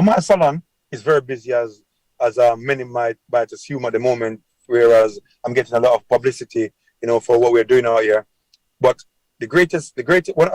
My salon is very busy as many might assume at the moment, whereas I'm getting a lot of publicity, for what we're doing out here. But I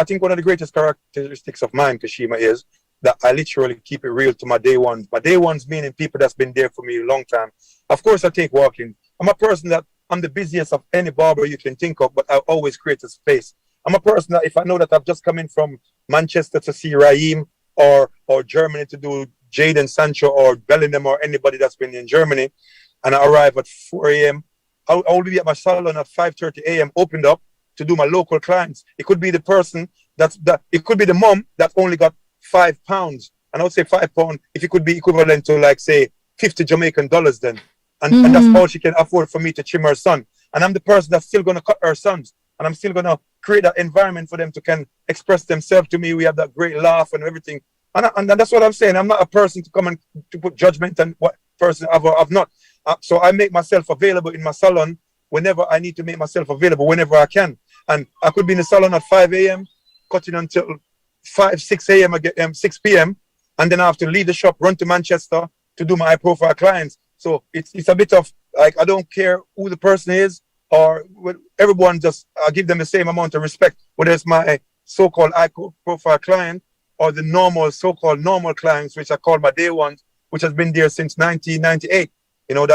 think one of the greatest characteristics of mine, Kashima, is that I literally keep it real to my day ones. My day ones meaning people that's been there for me a long time. Of course, I take walking. I'm a person that I'm the busiest of any barber you can think of, but I always create a space. I'm a person that if I know that I've just come in from Manchester to see Raheem or Germany to do Jaden Sancho or Bellingham or anybody that's been in Germany, and I arrive at 4 a.m., I'll be at my salon at 5:30 a.m. opened up to do my local clients. It could be the person it could be the mom that only got £5, and I would say £5 if it could be equivalent to like say $50 Jamaican then, and that's all she can afford for me to trim her son. And I'm the person that's still gonna cut her sons, and I'm still gonna create that environment for them to can express themselves to me. We have that great laugh and everything, and that's what I'm saying. I'm not a person to come and to put judgment on what person I've not. So I make myself available in my salon whenever I need to make myself available, whenever I can. And I could be in the salon at 5 a.m., cutting until 6 a.m., 6 p.m., and then I have to leave the shop, run to Manchester to do my high-profile clients. So it's a bit of, like, I don't care who the person is, or everyone I give them the same amount of respect, whether it's my so-called high-profile client or the so-called normal clients, which I call my day ones, which has been there since 1998.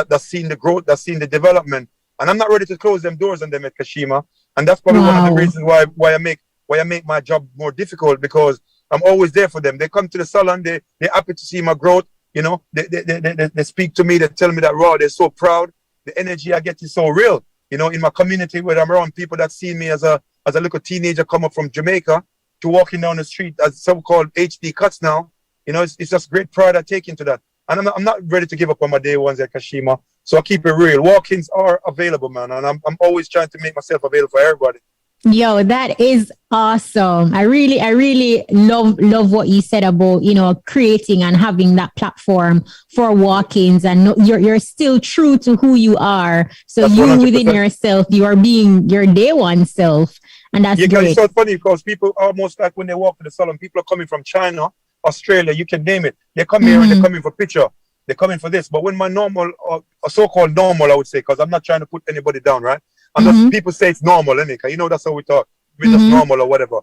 That's seen the growth, that's seen the development. And I'm not ready to close them doors on them at Kashima. And that's probably one of the reasons why I make my job more difficult, because I'm always there for them. They come to the salon, they're happy to see my growth. They speak to me, they tell me that raw, they're so proud. The energy I get is so real. In my community where I'm around people that see me as a little teenager come up from Jamaica to walking down the street as so-called HD cuts now. It's just great pride I take into that. And I'm not ready to give up on my day ones at Kashima. So I keep it real. Walk-ins are available, man. And I'm always trying to make myself available for everybody. Yo, that is awesome. I really love what you said about, creating and having that platform for walk-ins, and you're still true to who you are. So that's you 100%. Within yourself, you are being your day one self. And that's great. It's so funny because people almost like when they walk to the salon, people are coming from China, Australia, you can name it. They come here and they come in for picture. They come in for this. But when my normal, or so-called normal, I would say, because I'm not trying to put anybody down, right? And just people say it's normal, innit? That's how we talk. We're just normal or whatever.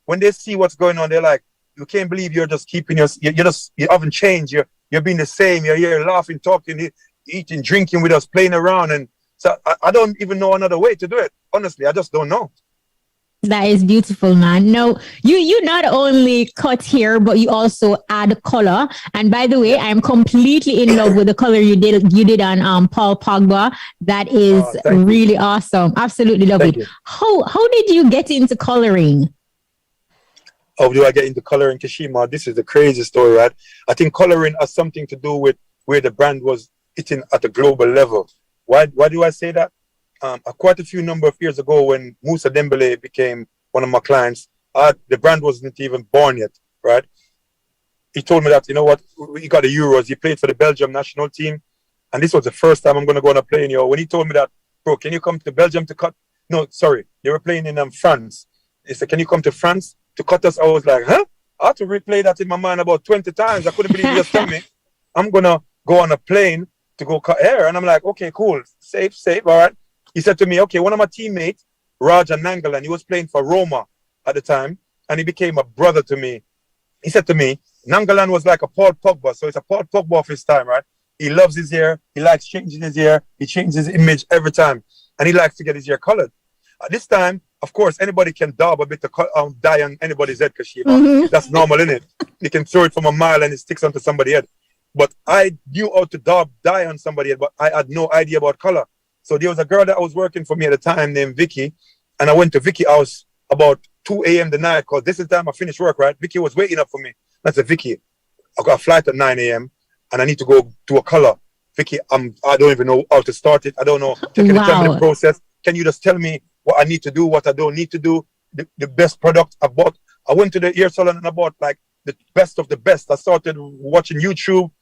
When they see what's going on, they're like, you can't believe you're just keeping you haven't changed. You're being the same. You're here laughing, talking, eating, drinking with us, playing around. And so I don't even know another way to do it. Honestly, I just don't know. That is beautiful, man. No, you not only cut here, but you also add color. And by the way, I'm completely in love with the color you did on Paul Pogba. That is really awesome. Absolutely love it. How did you get into coloring? How do I get into coloring, Kashima? This is the crazy story, right? I think coloring has something to do with where the brand was hitting at a global level. Why do I say that? Quite a few number of years ago, when Moussa Dembele became one of my clients, the brand wasn't even born yet, right? He told me that, you know what, he got the Euros, he played for the Belgium national team, and this was the first time I'm going to go on a plane, when he told me that, bro, can you come to Belgium to cut? No, sorry, they were playing in France. He said, can you come to France to cut us? I was like, huh? I had to replay that in my mind about 20 times. I couldn't believe he just told me, I'm going to go on a plane to go cut hair. And I'm like, okay, cool, safe, all right. He said to me, okay, one of my teammates, Raja Nangalan, he was playing for Roma at the time, and he became a brother to me. He said to me, Nangalan was like a Paul Pogba, so it's a Paul Pogba of his time, right? He loves his hair, he likes changing his hair, he changes his image every time, and he likes to get his hair colored. At this time, of course, anybody can dab a bit of dye on anybody's head, Kashima. That's normal, isn't it? You can throw it from a mile and it sticks onto somebody's head. But I knew how to dye on somebody's head, but I had no idea about color. So there was a girl that was working for me at the time named Vicky, and I went to Vicky's house about 2 a.m. the night, because this is the time I finished work, right? Vicky was waiting up for me. I said, Vicky, I got a flight at 9 a.m. and I need to go do a color. Vicky, I don't even know how to start it. I don't know. Can you tell me the process? Can you just tell me what I need to do, what I don't need to do, the best product I bought? I went to the hair salon and I bought like the best of the best. I started watching YouTube,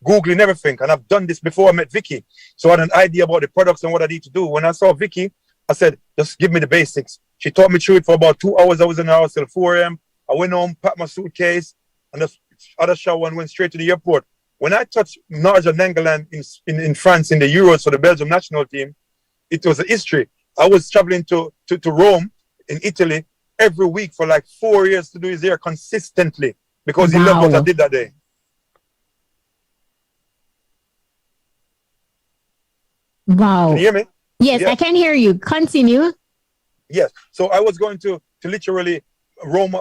Googling everything, and I've done this before I met Vicky. So I had an idea about the products and what I need to do. When I saw Vicky, I said, just give me the basics. She taught me through it for about 2 hours. I was in the house till 4 a.m. I went home, packed my suitcase, and just other shower and went straight to the airport. When I touched Norge and England in France in the Euros for the Belgium national team, it was a history. I was traveling to Rome in Italy every week for like 4 years to do his hair consistently because he loved what I did that day. Wow. Can you hear me? Yes, I can hear you. Continue. Yes. So I was going to literally Rome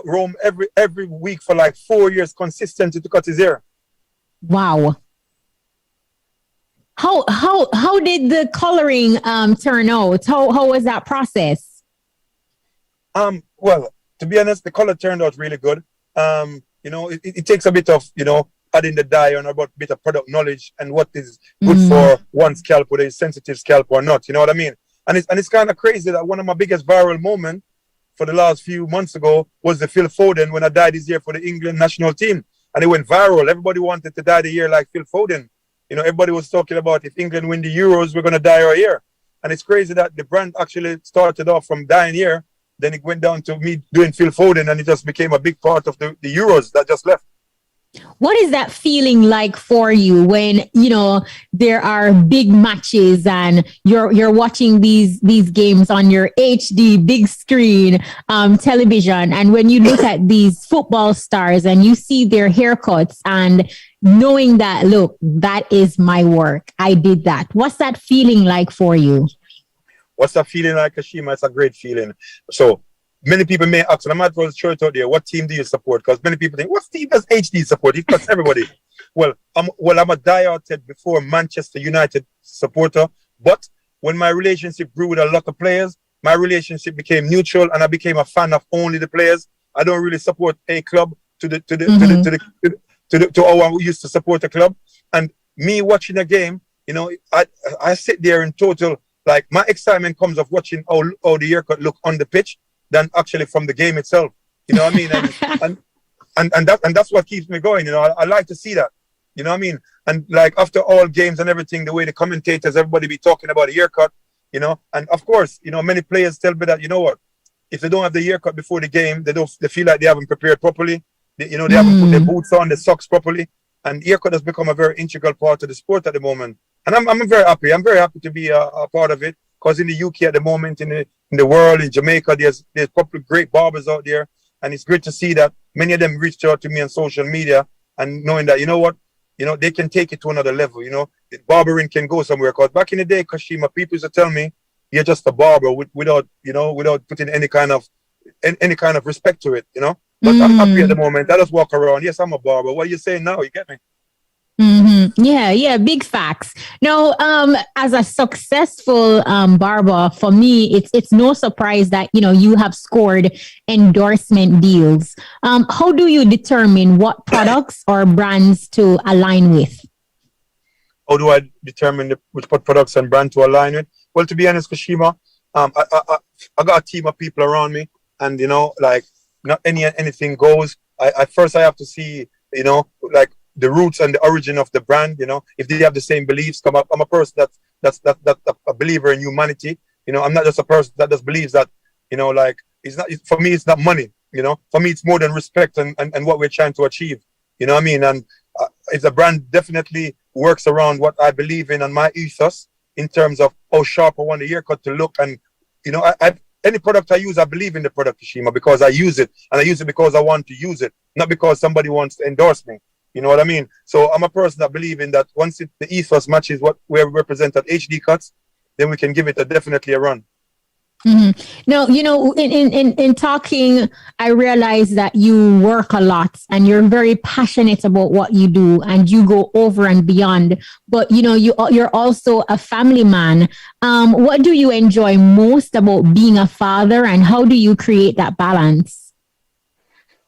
every week for like 4 years consistently to cut his hair. Wow. How did the coloring turn out? How was that process? Well, to be honest, the color turned out really good. It takes a bit of, adding the dye and about a bit of product knowledge and what is good for one scalp, whether it's sensitive scalp or not. You know what I mean? And it's kind of crazy that one of my biggest viral moments for the last few months ago was the Phil Foden when I dyed his hair for the England national team. And it went viral. Everybody wanted to dye the hair like Phil Foden. Everybody was talking about if England win the Euros, we're going to dye our hair. And it's crazy that the brand actually started off from dyeing hair. Then it went down to me doing Phil Foden, and it just became a big part of the Euros that just left. What is that feeling like for you when, there are big matches and you're watching these games on your HD big screen television, and when you look at these football stars and you see their haircuts and knowing that, look, that is my work, I did that. What's that feeling like for you? What's that feeling like, Kashima? It's a great feeling. So many people may ask, and I might as well throw it out there, what team do you support? Because many people think, what team does HD support? He cuts everybody. Well, I'm a diehard before Manchester United supporter, but when my relationship grew with a lot of players, my relationship became neutral, and I became a fan of only the players. I don't really support a club to how I used to support a club. And me watching a game, I sit there in total, like my excitement comes of watching how the haircut look on the pitch than actually from the game itself. You know what I mean? And that's what keeps me going. I like to see that. You know what I mean? And like after all games and everything, the way the commentators, everybody be talking about a haircut, and of course, many players tell me that, what, if they don't have the haircut before the game, they feel like they haven't prepared properly. They haven't put their boots on, their socks properly. And haircut has become a very integral part of the sport at the moment. And I'm very happy. I'm very happy to be a part of it. Because in the UK at the moment, in the world, in Jamaica, there's probably great barbers out there. And it's great to see that many of them reached out to me on social media and knowing that, they can take it to another level. Barbering can go somewhere. Because back in the day, Kashima, people used to tell me, you're just a barber without putting any kind of respect to it, But I'm happy at the moment. I just walk around. Yes, I'm a barber. What are you saying now? You get me? Yeah, big facts. Now, as a successful barber, for me, it's no surprise that you have scored endorsement deals. How do you determine what products or brands to align with? How do I determine which products and brand to align with? Well, to be honest, Kashima, I got a team of people around me, and like not anything goes. I first have to see like the roots and the origin of the brand, if they have the same beliefs. I'm a person that's a believer in humanity. I'm not just a person that just believes that, like it's not, for me, it's not money, for me, it's more than respect and what we're trying to achieve. You know what I mean? And if the brand definitely works around what I believe in and my ethos in terms of how sharp I want the haircut to look. And, any product I use, I believe in the product, Kashima, because I use it, and I use it because I want to use it, not because somebody wants to endorse me. You know what I mean? So I'm a person that believes in that once the ethos matches what we represent at HD Cuts, then we can give it definitely a run. No, in talking, I realize that you work a lot and you're very passionate about what you do and you go over and beyond. But, you're also a family man. What do you enjoy most about being a father, and how do you create that balance?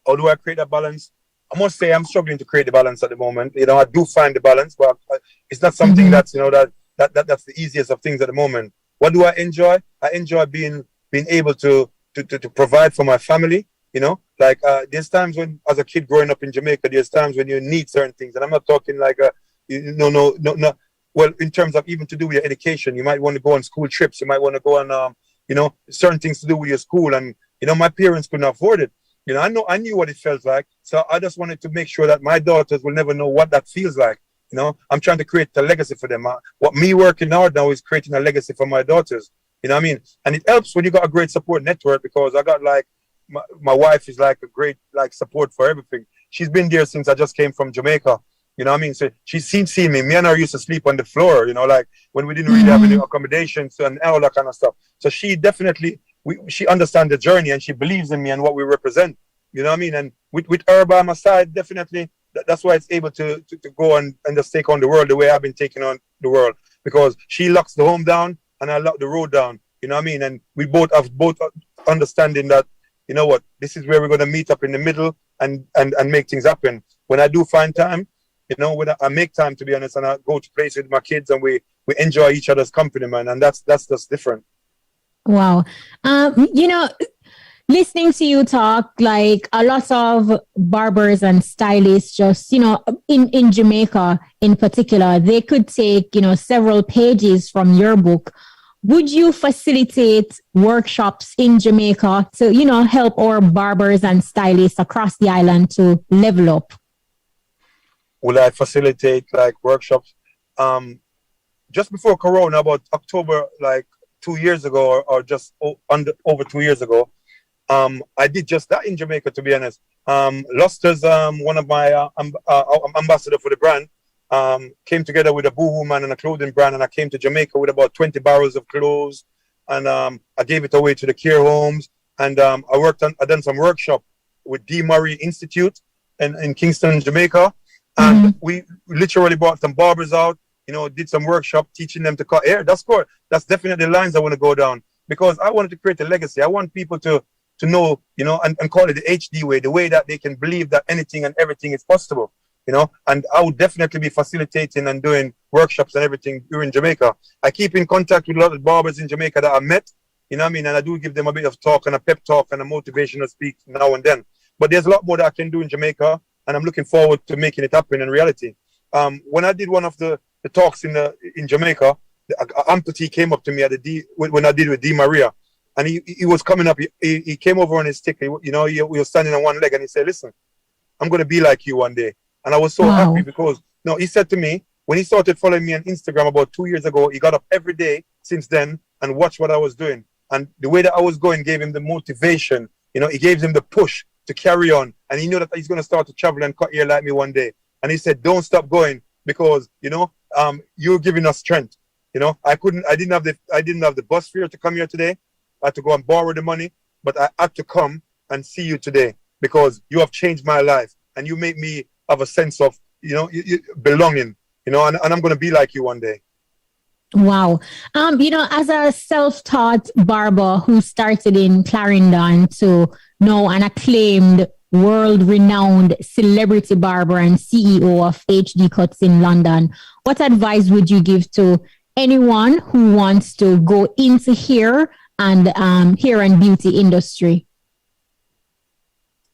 How do I create that balance? I must say I'm struggling to create the balance at the moment. I do find the balance, but it's not something that's, that's the easiest of things at the moment. What do I enjoy? I enjoy being able to provide for my family. Like there's times when, as a kid growing up in Jamaica, there's times when you need certain things, and I'm not talking like no. Well, in terms of even to do with your education, you might want to go on school trips. You might want to go on certain things to do with your school, and my parents couldn't afford it. I knew what it felt like. So I just wanted to make sure that my daughters will never know what that feels like. I'm trying to create a legacy for them. What me working hard now is creating a legacy for my daughters. You know what I mean? And it helps when you got a great support network, because I got like, my wife is like a great like support for everything. She's been there since I just came from Jamaica. You know what I mean? So she's seen me. Me and her used to sleep on the floor, like when we didn't really have any accommodations and all that kind of stuff. So she definitely, she understands the journey, and she believes in me and what we represent. You know what I mean? And with her by my side, definitely, that's why it's able to go and just take on the world the way I've been taking on the world. Because she locks the home down and I lock the road down. You know what I mean? And we both have understanding that, you know what, this is where we're going to meet up in the middle and make things happen. When I do find time, when I make time, to be honest, and I go to places with my kids, and we enjoy each other's company, man. And that's just different. Wow. Listening to you talk, like a lot of barbers and stylists just, in Jamaica in particular, they could take, several pages from your book. Would you facilitate workshops in Jamaica to, help our barbers and stylists across the island to level up? Will I facilitate like workshops? Just before Corona, about October, like 2 years ago, or just over 2 years ago, I did just that in Jamaica, to be honest. Luster's, one of my ambassador for the brand, came together with a boohoo man and a clothing brand, and I came to Jamaica with about 20 barrels of clothes, and I gave it away to the care homes, and I done some workshop with D. Murray Institute in Kingston, Jamaica, and we literally brought some barbers out, did some workshop teaching them to cut hair. That's good. That's definitely the lines I want to go down, because I wanted to create a legacy. I want people to know, and call it the HD way, the way that they can believe that anything and everything is possible, and I would definitely be facilitating and doing workshops and everything during Jamaica. I keep in contact with a lot of barbers in Jamaica that I met, and I do give them a bit of talk and a pep talk and a motivational speak now and then. But there's a lot more that I can do in Jamaica, and I'm looking forward to making it happen in reality. When I did one of the talks in Jamaica, amputee came up to me when I did with D. Maria. And he was coming up. He came over on his stick. He was standing on one leg, and he said, "Listen, I'm going to be like you one day." And I was so happy, because he said to me, when he started following me on Instagram about 2 years ago, he got up every day since then and watched what I was doing. And the way that I was going gave him the motivation. It gave him the push to carry on. And he knew that he's going to start to travel and cut hair like me one day. And he said, "Don't stop going, because you're giving us strength." I didn't have the bus fare to come here today. I had to go and borrow the money, but I had to come and see you today, because you have changed my life, and you make me have a sense of, belonging, and I'm going to be like you one day. Wow. As a self-taught barber who started in Clarendon to now an acclaimed, world-renowned celebrity barber and CEO of HD Cuts in London, what advice would you give to anyone who wants to go into hair and beauty industry?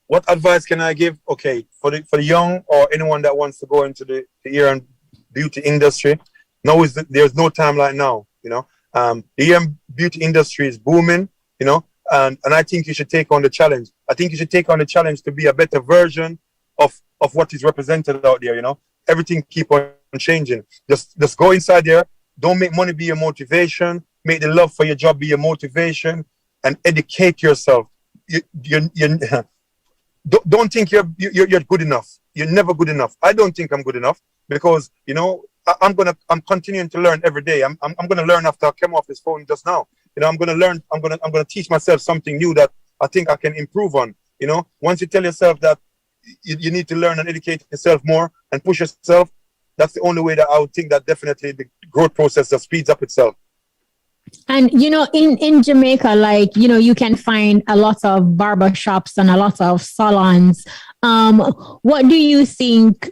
What advice can I give? Okay, for the young or anyone that wants to go into the hair and beauty industry, there's no time like now. The hair and beauty industry is booming. And I think you should take on the challenge. I think you should take on the challenge to be a better version of what is represented out there. Everything keep on changing. Just go inside there. Don't make money be your motivation. Make the love for your job be your motivation, and educate yourself. Don't think you're good enough. You're never good enough. I don't think I'm good enough, because I'm continuing to learn every day. I'm gonna learn after I came off this phone just now. I'm gonna learn. I'm gonna teach myself something new that I think I can improve on. Once you tell yourself that you need to learn and educate yourself more and push yourself, that's the only way that I would think that definitely the growth process just speeds up itself. And, in Jamaica, you can find a lot of barber shops and a lot of salons. What do you think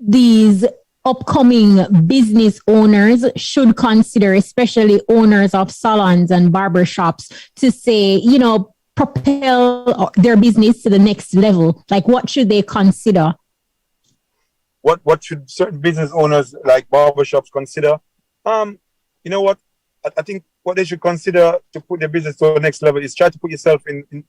these upcoming business owners should consider, especially owners of salons and barber shops, to say, propel their business to the next level? Like, what should they consider? What should certain business owners like barbershops consider? You know what? I think what they should consider to put their business to the next level is try to put yourself in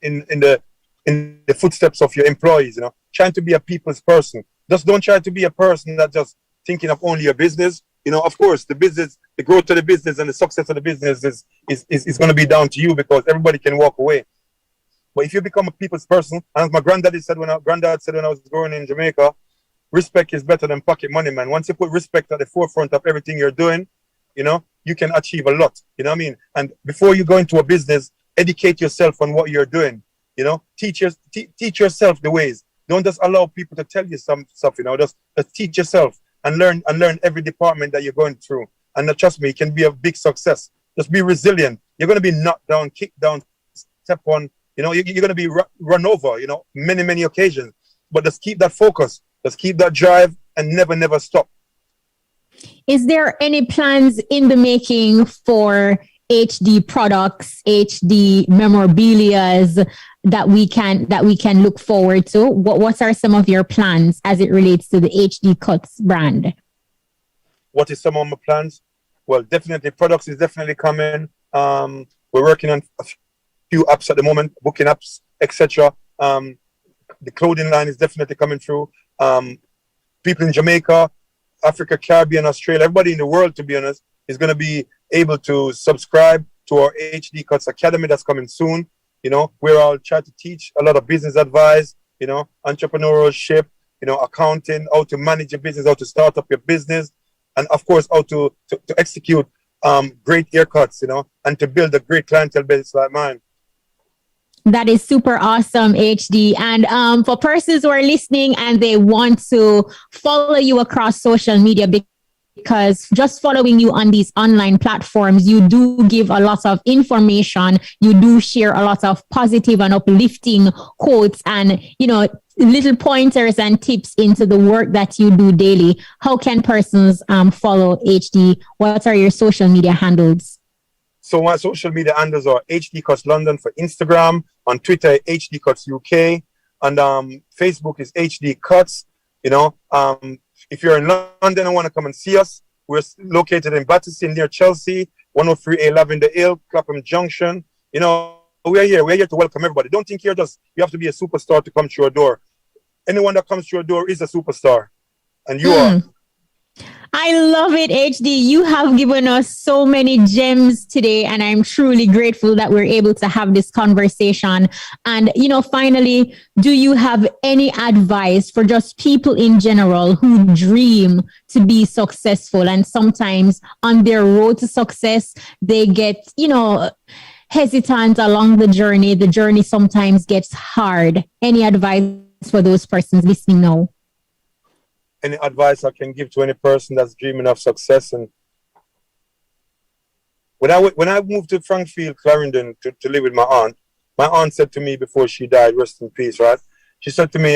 in the footsteps of your employees, you know, trying to be a people's person. Just don't try to be a person that just thinking of only your business. You know, of course, the business, the growth of the business and the success of the business is going to be down to you, because everybody can walk away. But if you become a people's person, as my granddad said when I was growing in Jamaica, respect is better than pocket money, man. Once you put respect at the forefront of everything you're doing, you know, you can achieve a lot. You know what I mean? And before you go into a business, educate yourself on what you're doing. You know, teach yourself the ways. Don't just allow people to tell you some stuff. You know, just teach yourself and learn every department that you're going through. And trust me, it can be a big success. Just be resilient. You're going to be knocked down, kicked down, step on. You know, you're going to be run over. You know, many occasions. But just keep that focus. Just keep that drive and never stop. Is there any plans in the making for HD products, HD memorabilias that we can look forward to? What are some of your plans as it relates to the HD Cuts brand? What is some of my plans? Well, definitely products is definitely coming. We're working on a few apps at the moment, booking apps, etc. The clothing line is definitely coming through. People in Jamaica, Africa, Caribbean, Australia, everybody in the world, to be honest, is going to be able to subscribe to our HD Cuts Academy that's coming soon. You know, where I'll try to teach a lot of business advice, you know, entrepreneurship, you know, accounting, how to manage your business, how to start up your business, and of course, how to execute great haircuts, you know, and to build a great clientele base like mine. That is super awesome, HD. And for persons who are listening and they want to follow you across social media, because just following you on these online platforms, you do give a lot of information. You do share a lot of positive and uplifting quotes and, you know, little pointers and tips into the work that you do daily. How can persons follow HD? What are your social media handles? So my social media handles are HD Cuts London for Instagram, on Twitter HD Cuts UK, and Facebook is HD Cuts. You know, if you're in London and want to come and see us, we're located in Battersea near Chelsea, 103A Lavender Hill, Clapham Junction. You know, we're here to welcome everybody. Don't think you have to be a superstar to come through your door. Anyone that comes through your door is a superstar, and you are. I love it, HD. You have given us so many gems today, and I'm truly grateful that we're able to have this conversation. And, you know, finally, do you have any advice for just people in general who dream to be successful, and sometimes on their road to success, they get, you know, hesitant along the journey. The journey sometimes gets hard. Any advice for those persons listening now? Any advice I can give to any person that's dreaming of success? And when I moved to Frankfield, Clarendon, to live with my aunt said to me before she died, rest in peace, right? She said to me,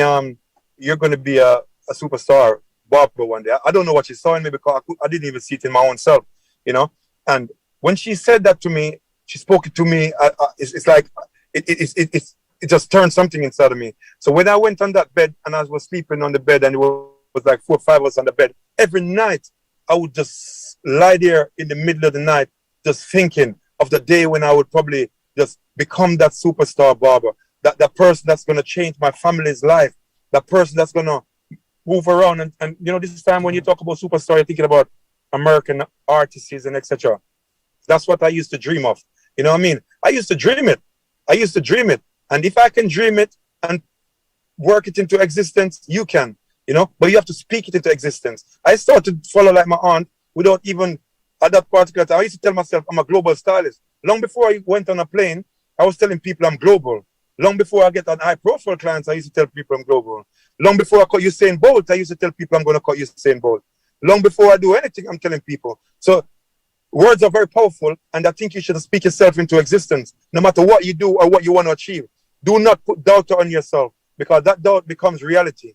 you're going to be a superstar barber one day. I don't know what she saw in me, because I didn't even see it in my own self, you know? And when she said that to me, she spoke it to me. It's like, it just turned something inside of me. So when I went on that bed and I was sleeping on the bed, and it was like 4 or 5 of us on the bed, every night I would just lie there in the middle of the night, just thinking of the day when I would probably just become that superstar barber, that person that's going to change my family's life, that person that's going to move around. And you know, this time when you talk about superstar, you're thinking about American artists and etc. That's what I used to dream of. You know what I mean? I used to dream it. And if I can dream it and work it into existence, you can. You know, but you have to speak it into existence. I started to follow like my aunt without even, at that particular time, I used to tell myself I'm a global stylist. Long before I went on a plane, I was telling people I'm global. Long before I get on high profile clients, I used to tell people I'm global. Long before I cut Usain Bolt, I used to tell people I'm going to cut Usain Bolt. Long before I do anything, I'm telling people. So words are very powerful, and I think you should speak yourself into existence, no matter what you do or what you want to achieve. Do not put doubt on yourself, because that doubt becomes reality.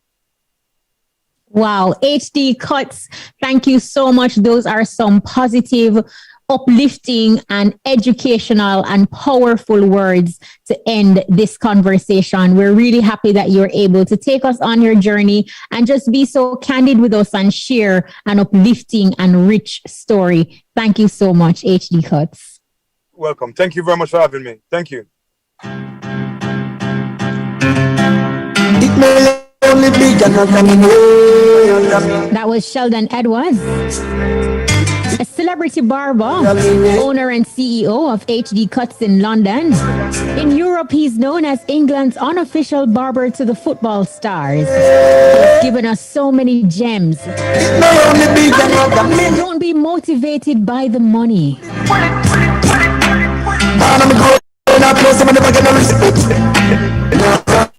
Wow. HD Cuts, thank you so much. Those are some positive, uplifting and educational and powerful words to end this conversation. We're really happy that you're able to take us on your journey and just be so candid with us and share an uplifting and rich story. Thank you so much, HD Cuts. Welcome. Thank you very much for having me. Thank you. That was Sheldon Edwards, a celebrity barber, owner and CEO of HD Cuts in London. In Europe, he's known as England's unofficial barber to the football stars. He's given us so many gems. Don't be motivated by the money.